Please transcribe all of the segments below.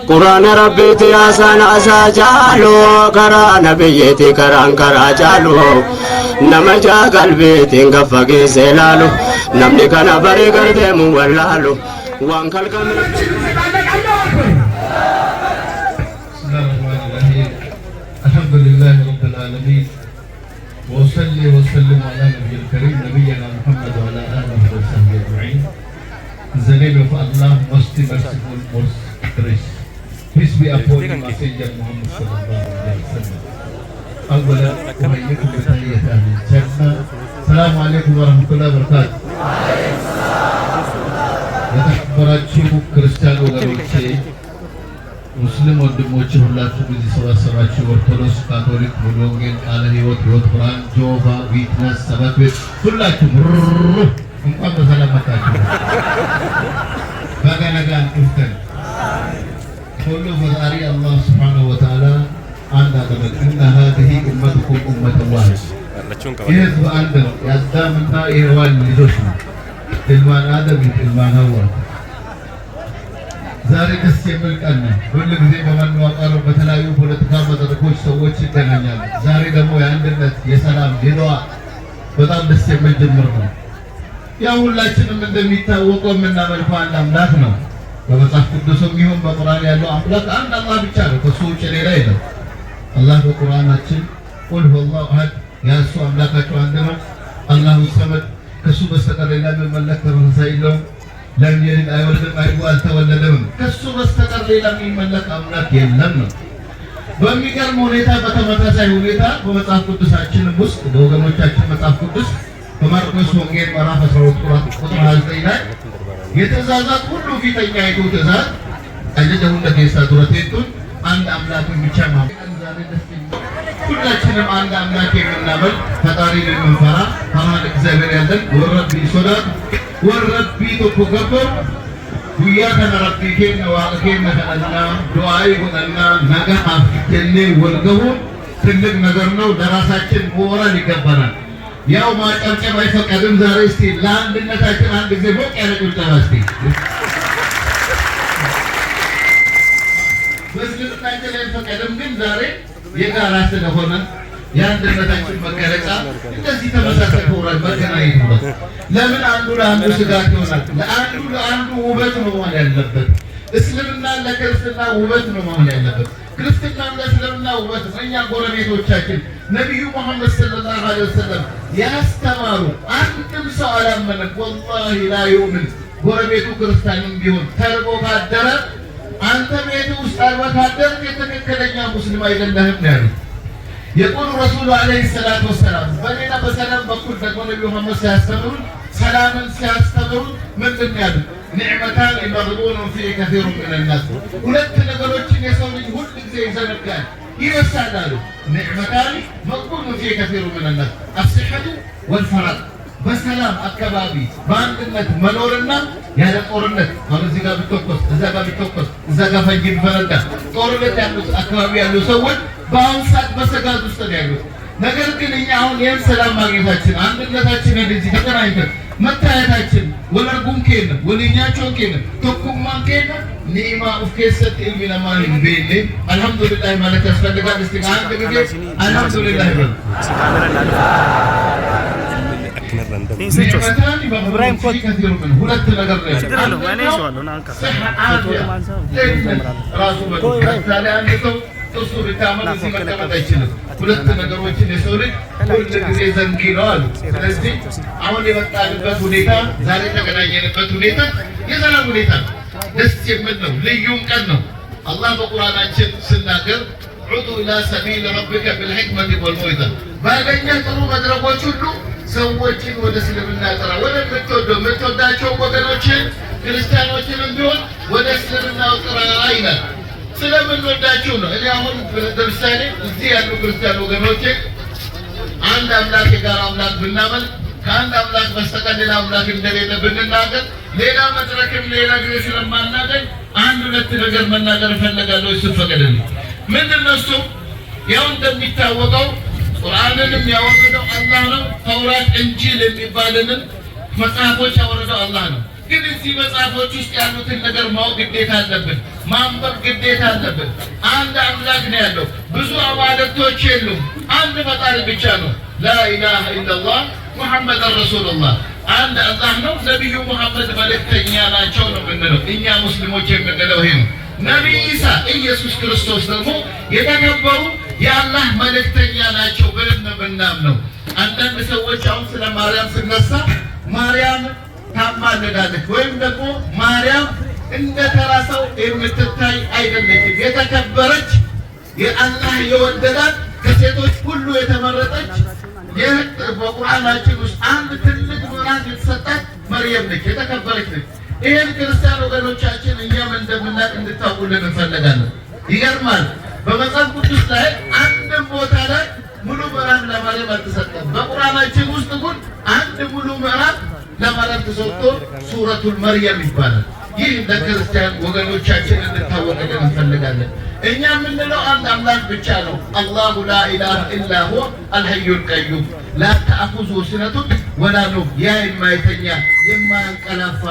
قرآن ربيتي حسن عسى جالو كرا نبيتي كران كرا جالو نمجا قلبيتي انقفقي سيلالو نمني كان بري قردم واللالو وانكال كامل الحمد لله رب العالمين وصلي وسلم على نبي الكريم نبينا محمد وعلى آله وصحبه أجمعين. The name of Allah, most merciful, most gracious. Peace be upon the Messenger Muhammad sallallahu alaihi wasallam. أولا أحييكم بتحية أهل الجنة. السلام عليكم ورحمة الله وبركاته. የተከበራችሁ ክርስቲያን ወገኖቼ ሙስሊም ወንድሞቼ ሁላችሁ በዚህ ሰባሰባችሁ ኦርቶዶክስ፣ ካቶሊክ፣ ሙሉ ወንጌል፣ ቃለ ሕይወት፣ ሕይወት ብርሃን፣ ጆባ ዊትነስ፣ ሰበት ቤት ሁላችሁ እንኳን በሰላም መጣችሁ። በገነጋን ክፍተን ሁሉ ፈጣሪ አላህ ሱብሓነሁ ወተዓላ አንድ አደረገ። እነ ሀዚህ ኡመቱኩም ኡመተን ዋሂድ ይህ ህዝብ አንድ ነው። የአዳምና የሔዋን ልጆች ነው። ኢልማን አደም ኢልማን ሐዋ። ዛሬ ደስ የሚል ቀን ነው። ሁሉ ጊዜ በመነዋወር በተለያዩ ፖለቲካ መድረኮች ሰዎች ይገናኛሉ። ዛሬ ደግሞ የአንድነት የሰላም የዱዓ በጣም ደስ የሚል ጅምር ነው። ያው ሁላችንም እንደሚታወቀው የምናመልከው አንድ አምላክ ነው። በመጽሐፍ ቅዱስም ይሁን በቁርአን ያለው አምላክ አንድ አላህ ብቻ ነው። ከሱ ውጭ ሌላ የለም። አላህ በቁርአናችን ቁል ሁወላሁ አሐድ ያሱ አምላካቸው አንድ ነው፣ አላሁ ሰመድ ከሱ በስተቀር ሌላ የሚመለክ ተመሳሳይ የለውም። ለም የሊድ አይወልድም አልተወለደም። ከሱ በስተቀር ሌላ የሚመለክ አምላክ የለም ነው። በሚገርም ሁኔታ በተመሳሳይ ሁኔታ በመጽሐፍ ቅዱሳችንም ውስጥ በወገኖቻችን መጽሐፍ ቅዱስ በማርቆስ ወንጌል ምዕራፍ 12 ቁጥር 29 ላይ የትእዛዛት ሁሉ ፊተኛ አይቱ ትእዛዝ አጀጀሁ ለጌሳ ዱረቴቱን አንድ አምላክን ብቻ ማምለክ። ሁላችንም አንድ አምላክ የምናመልክ ፈጣሪን የምንፈራ ፈራን እግዚአብሔር ያለን ወረቢ ሶላት ወረቢ ተቆገበር ጉያ ተነረቢ ከነ ዋቀከነ ከነና ዱዓይ ሆነና ነገ አፍጀኔ ወልገው ትልቅ ነገር ነው። ለራሳችን ወራን ይገባናል። ያው ማጨብጨብ አይፈቀድም። ዛሬ እስቲ ለአንድነታችን አንድ ጊዜ ሞቅ ያለ ጭብጨባ እስቲ በስልጣናችን አይፈቀድም፣ ግን ዛሬ የጋራ ስለሆነ የአንድነታችን መገለጫ እንደዚህ ተመሳሳይ ሆራል መገናኘት ነው። ለምን አንዱ ለአንዱ ስጋት ይሆናል? ለአንዱ ለአንዱ ውበት ነው ማለት ያለበት። እስልምና ለክርስትና ውበት ነው ማለት ያለበት። ክርስትና ለእስልምና ውበት ነው። እኛ ጎረቤቶቻችን ነብዩ መሐመድ ሰለላሁ ዐለይሂ ወሰለም ያስተማሩ አንድም ሰው አላመነም። ወላሂ ላ ዩእምን ጎረቤቱ ክርስቲያንም ቢሆን ተርቦ ካደረ አንተ ቤት ውስጥ አርባ ካደርክ የትክክለኛ ሙስሊም አይደለህም ነው ያሉት። የቁል ረሱሉ ዐለይሂ ሰላቱ ወሰላም በሌላ በሰላም በኩል ደግሞ ነብዩ መሐመድ ሲያስተምሩ ሰላምን ሲያስተምሩ ምንድን ነው ያሉት? ኒዕመታን መግቡን ፊ ከሲሩ ሚነን ናስ ሁለት ነገሮችን የሰው ልጅ ሁሉ ጊዜ ይዘነጋል ይረሳል። ኒዕመታን መግቡን ፊ ከሲሩ ሚነን ናስ አስሐቱ ወልፈራቅ በሰላም አካባቢ በአንድነት መኖርና ያለ ጦርነት አሁን እዚህ ጋር ቢተኮስ እዛ ጋር ቢተኮስ እዛ ጋር ፈንጂ ቢፈነዳ ጦርነት ያሉት አካባቢ ያሉ ሰዎች በአሁን ሰዓት በስጋት ውስጥ ነው ያሉት። ነገር ግን እኛ አሁን ይህን ሰላም ማግኘታችን አንድነታችን እንደዚህ ተገናኝተን መታየታችን ወለርጉም ከነ ወልኛቸው ከነ ተኩማን ከነ ኒማ ኡፍከሰት ኢልሚ ለማን ቤሌ አልহামዱሊላህ ማለት ያስፈልጋል። እስቲ አንድ ጊዜ አልহামዱሊላህ በል إبراهيم كوت ሁለት ነገር ነው ያለው ማኔ ይዟል ነው አንካ ራሱ በታለ አንድ ሰው እሱ ብታመን እዚህ መቀመጥ አይችልም። ሁለት ነገሮችን የሰው ልጅ ሁሉ ጊዜ ዘንጊ ነው አሉ። ስለዚህ አሁን የመጣንበት ሁኔታ ዛሬ ተገናኘንበት ሁኔታ የሰላም ሁኔታ ደስ የሚል ነው። ልዩም ቀን ነው። አላህ በቁርአናችን ሲናገር ዑዱ ኢላ ሰቢል ረቢከ ቢልሂክመቲ ወልመውዒዛ ባገኘህ ጥሩ መድረኮች ሁሉ ሰዎችን ወደ እስልምና ጥራ። ወደ የምትወዳቸው ወገኖችን ክርስቲያኖችንም ቢሆን ወደ እስልምና ጥራ ይላል። ስለምንወዳቸው ነው። እኔ አሁን ለምሳሌ እዚህ ያሉ ክርስቲያን ወገኖቼ አንድ አምላክ የጋራ አምላክ ብናመልክ ከአንድ አምላክ በስተቀር ሌላ አምላክ እንደሌለ ብንናገር ሌላ መድረክም ሌላ ጊዜ ስለማናገኝ አንድ ሁለት ነገር መናገር እፈልጋለሁ። እሱ ፈቀደልኝ። ምንድን ነው እሱ? ያው እንደሚታወቀው ቁርአንንም ያወረደው አላህ ነው። ተውራት፣ እንጂል የሚባልንም መጽሐፎች ያወረደው አላህ ነው። ግን እዚህ መጽሐፎች ውስጥ ያሉትን ነገር ማወቅ ግዴታ አለብን፣ ማንበብ ግዴታ አለብን። አንድ አምላክ ነው ያለው፣ ብዙ አማልክቶች የሉም፣ አንድ ፈጣሪ ብቻ ነው። ላኢላሃ ኢለላህ ሙሐመድ ረሱሉላህ። አንድ አላህ ነው። ነቢዩ ሙሐመድ መልእክተኛ ናቸው ነው የምንለው እኛ ሙስሊሞች የምንለው ይሄ ነው። ነቢይ ኢሳ ኢየሱስ ክርስቶስ ደግሞ የተከበሩ የአላህ መልእክተኛ ናቸው ብለን ነው የምናምነው። አንዳንድ ሰዎች አሁን ስለ ማርያም ስነሳ ማርያም ታማልዳለች ወይም ደግሞ ማርያም እንደ ተራ ሰው የምትታይ አይደለችም። የተከበረች የአላህ የወደዳት ከሴቶች ሁሉ የተመረጠች በቁርአናችን ውስጥ አንድ ትልቅ ምዕራፍ የተሰጣት መርየም ነች፣ የተከበረች ነች። ይህን ክርስቲያን ወገኖቻችን እኛም እንደምናውቅ እንድታውቁልን እንፈልጋለን። ይገርማል። በመጽሐፍ ቅዱስ ላይ አንድም ቦታ ላይ ሙሉ ምዕራፍ ለማርያም አልተሰጠም። በቁርአናችን ውስጥ ግን አንድ ሙሉ ምዕራፍ ለማርያም ተሰጥቶ ሱረቱል መርየም ይባላል። ይህ ለክርስቲያን ወገኖቻችን እንድታወቅልን እንፈልጋለን። እኛ የምንለው አንድ አምላክ ብቻ ነው። አላሁ ላ ኢላሃ ኢላ ሁወ አልሐዩል ቀዩም ላ ተአኹዙሁ ሲነቱን ወላ ነውም። ያ የማይተኛ የማያንቀላፋ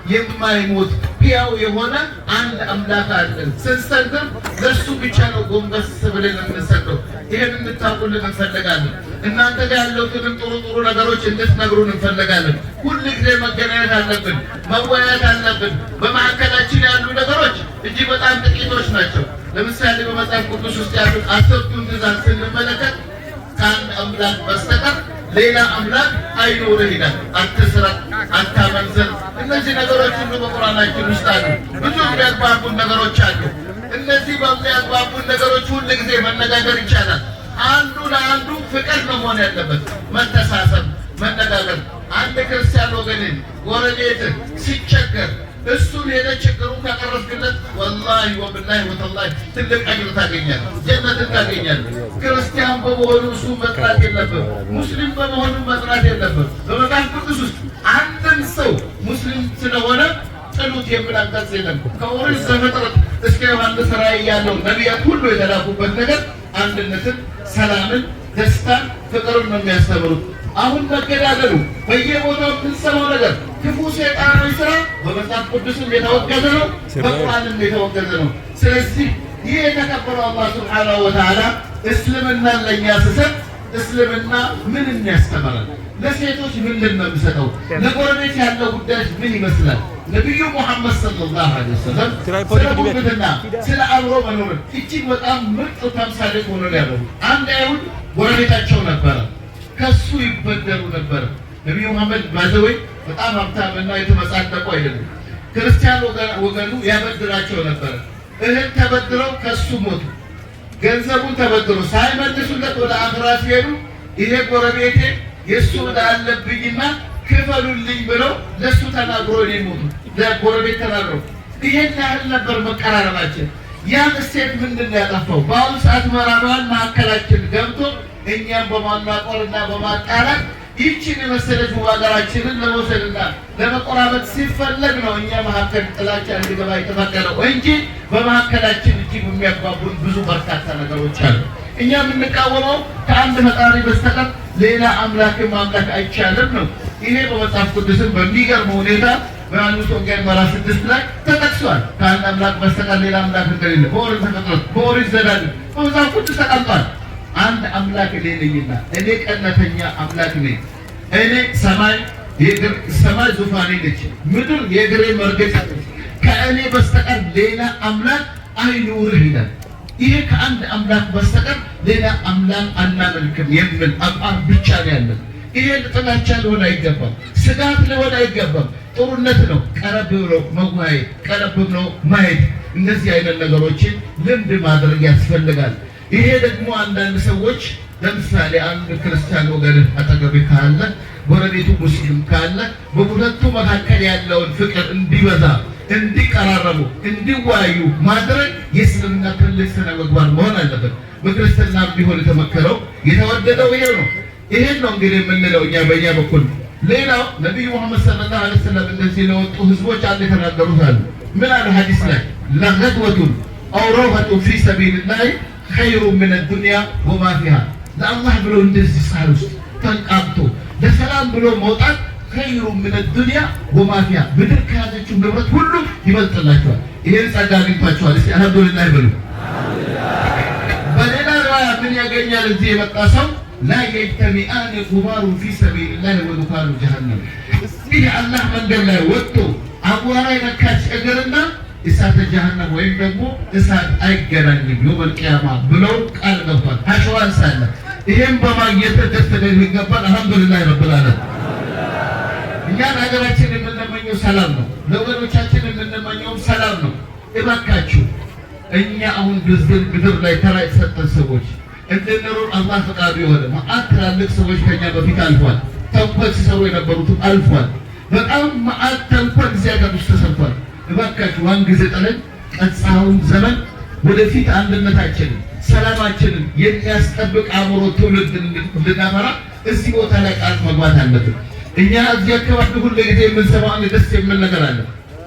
የማይሞት ሕያው የሆነ አንድ አምላክ አለን። ስንሰግድ ለእሱ ብቻ ነው ጎንበስ ብለን የምንሰግደው። ይህን እንድታውቁልን እንፈልጋለን። እናንተ ጋር ያሉትንም ጥሩ ጥሩ ነገሮች እንድትነግሩን እንፈልጋለን። ሁል ጊዜ መገናኘት አለብን፣ መወያየት አለብን። በመካከላችን ያሉ ነገሮች እጅግ በጣም ጥቂቶች ናቸው። ለምሳሌ በመጽሐፍ ቅዱስ ውስጥ ያሉት 10ቱን ትእዛዝ ስንመለከት ከአንድ አምላክ በስተቀር ሌላ አምላክ አይኖርህ ይላል። አትስረቅ፣ አታመንዝር። እነዚህ ነገሮች ሁሉ በቁርአናችን ውስጥ አሉ። ብዙ የሚያግባቡን ነገሮች አሉ። እነዚህ በሚያግባቡን ነገሮች ሁል ጊዜ መነጋገር ይቻላል። አንዱ ለአንዱ ፍቅር ነው መሆን ያለበት፣ መተሳሰብ፣ መነጋገር። አንድ ክርስቲያን ወገንን ጎረቤትን ሲቸገር እሱን ሄደ ችግሩን ካቀረብክለት ወላሂ ወብላሂ ወተላሂ ትልቅ አጅር ታገኛለህ፣ ጀነትን ታገኛለህ። ክርስቲያን በመሆኑ እሱ መጥራት የለብም፣ ሙስሊም በመሆኑ መጥራት የለብም። በመጽሐፍ ቅዱስ ውስጥ አንድም ሰው ሙስሊም ስለሆነ ጥሉት የሚል አንቀጽ የለም። ከኦሪት ዘፍጥረት እስከ ዮሐንስ ራእይ ያለው ነቢያት ሁሉ የተላኩበት ነገር አንድነትን፣ ሰላምን፣ ደስታን፣ ፍቅርን ነው የሚያስተምሩት። አሁን መገዳደሉ በየቦታው የምንሰማው ነገር ክፉ ሰይጣናዊ ስራ በመጽሐፍ ቅዱስም የተወገዘ ነው፣ በቁርአንም የተወገዘ ነው። ስለዚህ ይህ የተከበረው አላህ ሱብሓነሁ ወተዓላ እስልምናን ለእኛ ሲሰጥ እስልምና ምን ያስተምራል? ለሴቶች ምንድን ነው የሚሰጠው? ለጎረቤት ያለው ጉዳይ ምን ይመስላል? ነቢዩ ሙሐመድ ሰለላሁ ዐለይሂ ወሰለም ስለ ጉርብትና፣ ስለ አብሮ መኖር እጅግ በጣም ምርጥ ተምሳሌት ሆኖ ያለው አንድ አይሁድ ጎረቤታቸው ነበረ፣ ከሱ ይበደሩ ነበር። ነቢዩ መሐመድ ባዘወይ በጣም ሀብታምና የተመጻደቁ አይደለም። ክርስቲያን ወገኑ ያበድራቸው ነበር። እህል ተበድረው ከሱ ሞቱ። ገንዘቡን ተበድሮ ሳይመልሱለት ወደ አኽራ ሲሄዱ ይሄ ጎረቤቴ የእሱ ዕዳ አለብኝና ክፈሉልኝ ብለው ለእሱ ተናግሮ ሊሞቱ ለጎረቤት ተናግሮ ይሄን ያህል ነበር መቀራረባችን። ያን እሴት ምንድን ነው ያጠፋው? በአሁኑ ሰዓት ምዕራባውያን መካከላችን ገብቶ እኛም በማናቆርና በማጣላት ይህችን የመሰለች ሀገራችንን ለመውሰድና ለመቆራረጥ ሲፈለግ ነው እኛ መካከል ጥላቻ እንዲገባ የተፈቀደው እንጂ በመካከላችን እጅግ የሚያግባቡን ብዙ በርካታ ነገሮች አሉ። እኛ የምንቃወመው ከአንድ ፈጣሪ በስተቀር ሌላ አምላክን ማምለክ አይቻልም ነው። ይሄ በመጽሐፍ ቅዱስም በሚገርም ሁኔታ በዮሐንስ ወንጌል ምዕራፍ 6 ላይ ተጠቅሷል። ከአንድ አምላክ በስተቀር ሌላ አምላክ እንደሌለ በኦሪት ዘፍጥረት፣ በኦሪት ዘዳግም በመጽሐፍ ቅዱስ ተቀምጧል። አንድ አምላክ እኔ ነኝና እኔ ቀናተኛ አምላክ ነኝ። እኔ ሰማይ ዙፋኔ ነች፣ ምድር የእግሬ መርገጫ ነች። ከእኔ በስተቀር ሌላ አምላክ አይኑርህ ይላል። ይሄ ከአንድ አምላክ በስተቀር ሌላ አምላክ አናመልክም የሚል አቋም ብቻ ነው ያለን። ይሄ ጥላቻ ሊሆን አይገባም፣ ስጋት ሊሆን አይገባም። ጥሩነት ነው ቀረብ ብሎ መወያየት፣ ቀረብ ብሎ ማየት። እነዚህ አይነት ነገሮችን ልምድ ማድረግ ያስፈልጋል። ይሄ ደግሞ አንዳንድ ሰዎች ለምሳሌ አንድ ክርስቲያን ወገን አጠገብ ካለ ጎረቤቱ ሙስሊም ካለ በሁለቱ መካከል ያለውን ፍቅር እንዲበዛ፣ እንዲቀራረቡ፣ እንዲወያዩ ማድረግ የእስልምና ትልቅ ስነ ምግባር መሆን አለበት። በክርስትና ቢሆን የተመከረው የተወደደው ይሄ ነው። ይሄን ነው እንግዲህ የምንለው እኛ በእኛ በኩል። ሌላው ነቢዩ ሙሐመድ ሰለላሁ ዐለይሂ ወሰለም እንደዚህ ለወጡ ህዝቦች አንድ የተናገሩት አሉ። ምን አሉ ሐዲስ ላይ ለገድወቱን አው ረውሀቱን ፊ ሰቢልላህ ኸይሩ ሚነ ዱንያ ወማ ፊሃ። ለአላህ ብሎ እንደዚህ ሳር ውስጥ ተንቃብቶ ለሰላም ብሎ መውጣት خير من الدنيا وما فيها بدر كازچው ንብረት ሁሉ ይበልጥላችኋል ይሄን ጸጋ አግኝታችኋል እስቲ አልሐምዱሊላህ በሉ በሌላ ራያ ምን ያገኛል እዚህ የመጣ ሰው لا يجتمعان غبار في سبيل الله ودخان جهنم እስቲ አላህ መንገድ ላይ ወጥቶ አቧራ የነካች እግርና እሳተ ጀሃነም ወይም ደግሞ እሳት አይገናኝም የውመል ቂያማ ብለው ቃል ገብቷል አሸዋን ሳለ ይሄን በማግኘት ደስ ይገባል አልሐምዱሊላህ ረብል ዓለሚን እኛ ሀገራችን የምንመኘው ሰላም ነው ለወገኖቻችን የምንመኘው ሰላም ነው እባካችሁ እኛ አሁን ግድር ላይ ተራ የተሰጠን ሰዎች እንድንኖር አላህ ፈቃዱ የሆነ ማአት ትላልቅ ሰዎች ከኛ በፊት አልፏል ተንኮል ሲሰሩ የነበሩትም አልፏል በጣም ማአት ተንኮል እዚያ ጋር ውስጥ ተሰርቷል እባካችሁ ዋን ጊዜ ጠለን ቀጻውን ዘመን ወደፊት አንድነታችንን ሰላማችንን የሚያስጠብቅ አእምሮ ትውልድ እንድናፈራ እዚህ ቦታ ላይ ቃል መግባት አለብን እኛ እዚህ አካባቢ ሁሉ ጊዜ የምንሰማው ደስ የሚል ነገር አለ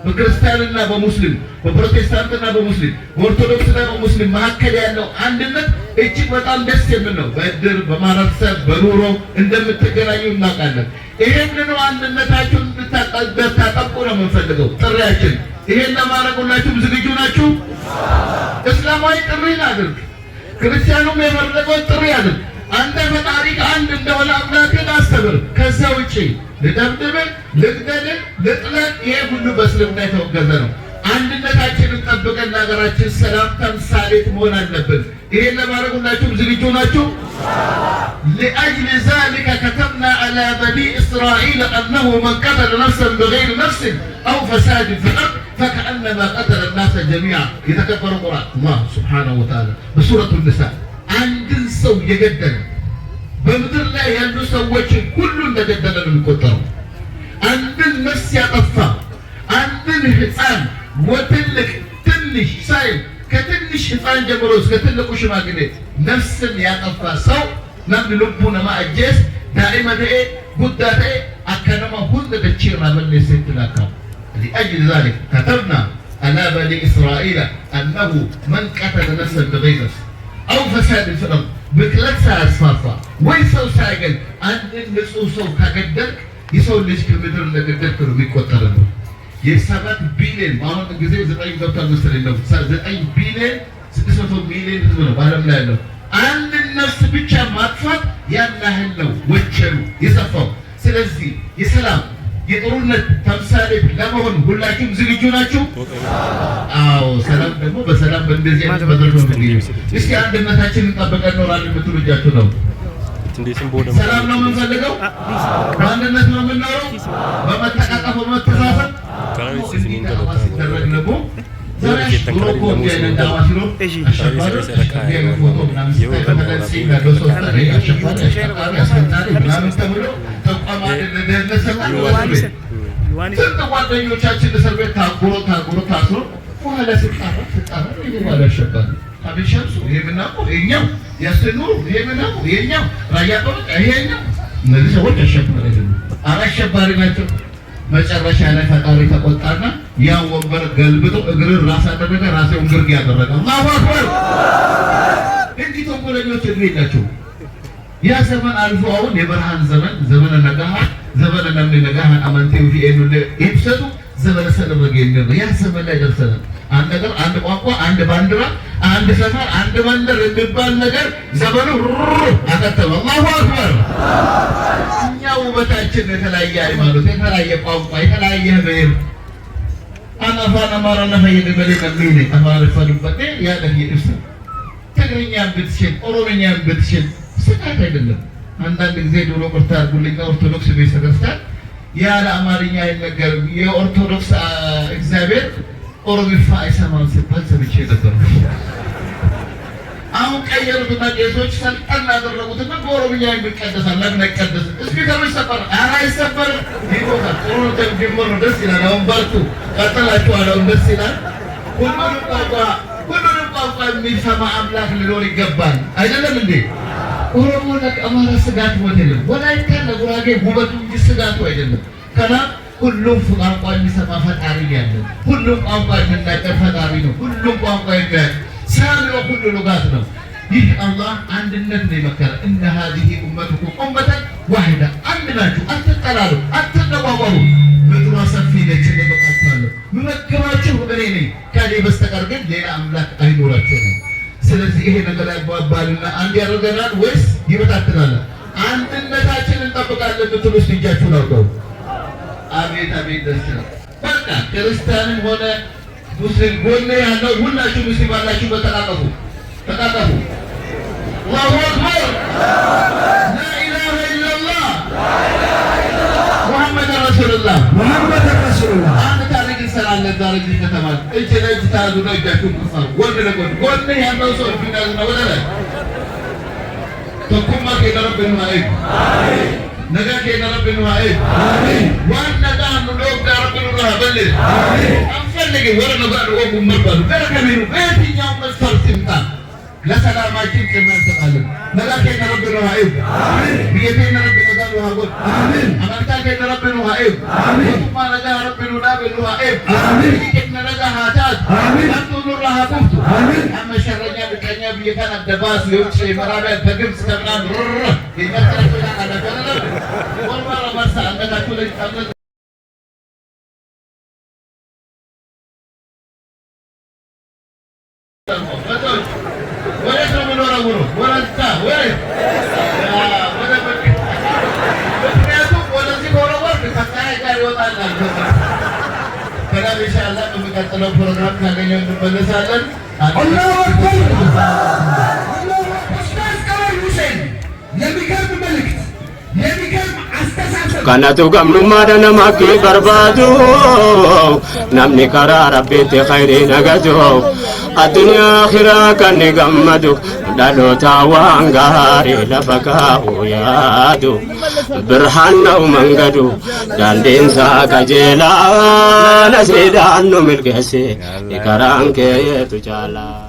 በክርስቲያንና በሙስሊም በፕሮቴስታንትና በሙስሊም በኦርቶዶክስና በሙስሊም መካከል ያለው አንድነት እጅግ በጣም ደስ የሚል ነው በእድር በማረሰብ በኑሮ እንደምትገናኙ እናውቃለን ይሄንን አንድነታችሁን እንድታጠብቁ ነው የምንፈልገው ጥሪያችን ይሄን ለማድረግ ሁላችሁም ዝግጁ ናችሁ እስላማዊ ጥሪን አድርግ ክርስቲያኑም የመረቀው ጥሪ አድርግ አንተ ፈጣሪ አንድ እንደሆነ አምላክን አስተምር ከዛ ውጪ ለደብደበ ለግደለ ለጥላት ይሄ ሁሉ በእስልምና የተወገዘ ነው አንድነታችንን ጠብቀን ለሀገራችን ሰላም ተምሳሌት መሆን አለብን ይሄን ለማድረግ ሁላችሁም ዝግጁ ናችሁ لأجل ذلك كتبنا على بني إسرائيل أنه من قتل نفسا بغير نفس أو فساد في الأرض فكأنما قتل الناس جميعا يتكبر القرآن الله سبحانه وتعالى بسورة النساء አንድን ሰው የገደለ በምድር ላይ ያሉ ሰዎች ሁሉ እንደገደለ ነው የሚቆጠረው አንድን ነፍስ ያጠፋ አንድን ህፃን ወትልቅ ትንሽ ሳይ ከትንሽ ህፃን ጀምሮ እስከ ትልቁ ሽማግሌ ነፍስን ያጠፋ ሰው ነብይ ልቡና ማእጀስ ዳኢመተ ጉዳተ አከነማ ሁሉ ደቺራ በለሰ ተላካ لأجل ذلك كتبنا على بني إسرائيل أنه من قتل نفسا بغير نفس أو فساد في الأرض بكلك سأصفافا ويسو ساقل عند النسو سو كقدرك يسو ليش كمدر لقدرك ويكوترنو يسابات بيلين ما هو نجزي زبائن دكتور مسترين لو زبائن بيلين 600 مليون هزمنا بعلم لا له عند النفس بيتشا ماتفات يالله لو وجهه يصفو سلزي يسلام የጥሩነት ተምሳሌት ለመሆን ሁላችሁም ዝግጁ ናችሁ? አዎ ሰላም ደግሞ በሰላም በእንደዚህ አይነት መድረክ ነው የሚገኘው። እስኪ አንድነታችንን ጠብቀን እንኖራለን የምትሉ እጃችሁ ነው። ሰላም ነው የምንፈልገው? በአንድነት ነው የምንኖረው? በመተቃቀፍ በመተሳሰብ ሲደረግ ደግሞ ጓደኞቻችን እስር ቤት ታጉሮ ታስሮ በኋላ ስጣራ ይባል አሸባሪ አብሸምሱ ይሄ ምናምን ይሄኛው ያስኑሩ ይሄ ምናምን ይሄኛው ራያ ቆጥ ይሄኛው እነዚህ ሰዎች አሸባሪ ናቸው መጨረሻ ላይ ፈጣሪ ተቆጣና ያ ወንበር ገልብጦ እግር ራስ አደረገ ራሴውን ግርግ ያደረገ አላሁ አክበር እንዲህ ተንኮለኞች እግሬላቸው ያ ዘመን አልፎ አሁን የብርሃን ዘመን ነጋሃ ዘመን ነጋሃ አመንቴው ፊኤኑ ለኢብሰቱ ዘመን ሰለበገ ነው ያ ዘመን ላይ ደርሰናል አንድ ነገር አንድ ቋንቋ አንድ ባንዲራ አንድ ሰፈር አንድ መንደር የሚባል ነገር ዘመኑ አከተመ አላሁ አክበር እኛ ውበታችን የተለያየ ሃይማኖት የተለያየ ቋንቋ የተለያየ ብሔር አናፋና ማራና ፈይደ በለቀሚኔ አማርፈንበት ያለ ይርስ ትግርኛ ብትችል ኦሮምኛ ብትችል ስቃት አይደለም አንዳንድ ጊዜ ዶሮ ቆርታ ጉልኛ ኦርቶዶክስ ቤተክርስቲያን ያለ አማርኛ አይነገርም የኦርቶዶክስ እግዚአብሔር ኦሮሚፋ አይሰማም ሲባል ሰምቼ ነበር አሁን ቀየሩትና ቄሶች ሰልጠን አደረጉትና በኦሮምኛ የሚቀደሳል ለምን አይቀደስም ስፒከሩ ይሰበር አይሰበር ይቆጣ ጥሩ ተጀምሮ ደስ ይላል አሁን ባርቱ ቀጥላችሁ አለው ደስ ይላል ሁሉንም ቋንቋ የሚሰማ አምላክ ሊኖር ይገባል አይደለም እንዴ ኦሮሞ ለአማራ ስጋት ወደለም ወላይታ ለጉራጌ ውበቱ እንጂ ስጋቱ አይደለም ከና ሁሉም ቋንቋ የሚሰማ ፈጣሪ ያለ ሁሉም ቋንቋ የሚናገር ፈጣሪ ነው ሁሉም ቋንቋ የሚያውቅ ሳምሮ ሁሉ ሉጋት ነው ይህ አላህ አንድነት ነው የመከረ እነ هذه امتكم امه ዋሂዳ አንድ ናችሁ። አትጠላሉ፣ አትነቋቋሩ። ምድሯ ሰፊ ነች፣ እበቃችኋለሁ። ምመግባችሁ እኔ ነኝ፣ ከእኔ በስተቀር ግን ሌላ አምላክ አይኖራችሁም። ስለዚህ ይሄ ነገር ያባባልና አንድ ያደርገናል ወይስ ይበታትናል? አንድነታችንን እንጠብቃለን ብትሉ እስቲ እጃችሁን አውጡ። አቤት አቤት ደስ ይላል። በቃ ክርስቲያንም ሆነ ሙስሊም ጎኔ ያለው ሁላችሁ ሙስሊም አላችሁ በተቃቀፉ ተቃቀፉ። አላሁ አክበር ላኢላሃ ኢላላህ ሙሐመድ ረሱሉላህ ሙሐመድ ረሱሉላህ። አንድ ታሪክ እንሰራለን ዛሬ እዚህ ከተማ እጅ ለእጅ ተያዙና እጃችሁን ከፋሩ ጎን ለጎን ጎኔ ያለው ሰው ቢናዝና ወደ ላይ ተኩማ ከደረብን ማለት አሜን ነጋ ከደረብን ማለት አሜን ዋና ዳኑ ዶግ ደረብን ማለት አሜን አንፈልግ ወረ ነጋ ዶግ መርባሉ በረከሚኑ በየትኛው መስፈርት ይምጣ ለሰላማችን ከመሰጣለን ነጋ ከደረብን ማለት አሜን ቢየቴን ረብን ነጋ ወሃጎት አሜን አማርታ ከደረብን ማለት አሜን ማ ነጋ ረብን ወዳብን ማለት አሜን ከነ ነጋ ሃታት አሜን አንቱ ረሃቁት አሜን አመሸረኛ በቀኛ ቢየታን አደባስ የውጭ መራቢያ በግብጽ ተምናን ይመጣችሁና አላደረለ ወርባራ ባሳ አንደታችሁ ላይ ታምነ ኢንሻአላህ በሚቀጥለው ፕሮግራም ካገኘን እንመለሳለን። አላሁ አክበር አላሁ ኡስታዝ ቀመር ሁሴን የሚገርም መልእክት የሚገርም አስተሳሰብ kanatu gamnummaadha namatti barbaadu namni karaa rabbiitti khayrii nagatu addunyaa akhiraa kan ni gammadu dhaloota waan gaarii lafa kaa'u yaadu birhaan na'u mangadu daandiinsaa qajeelaa nasiidhaan nu milkeesse karaan keetu caalaa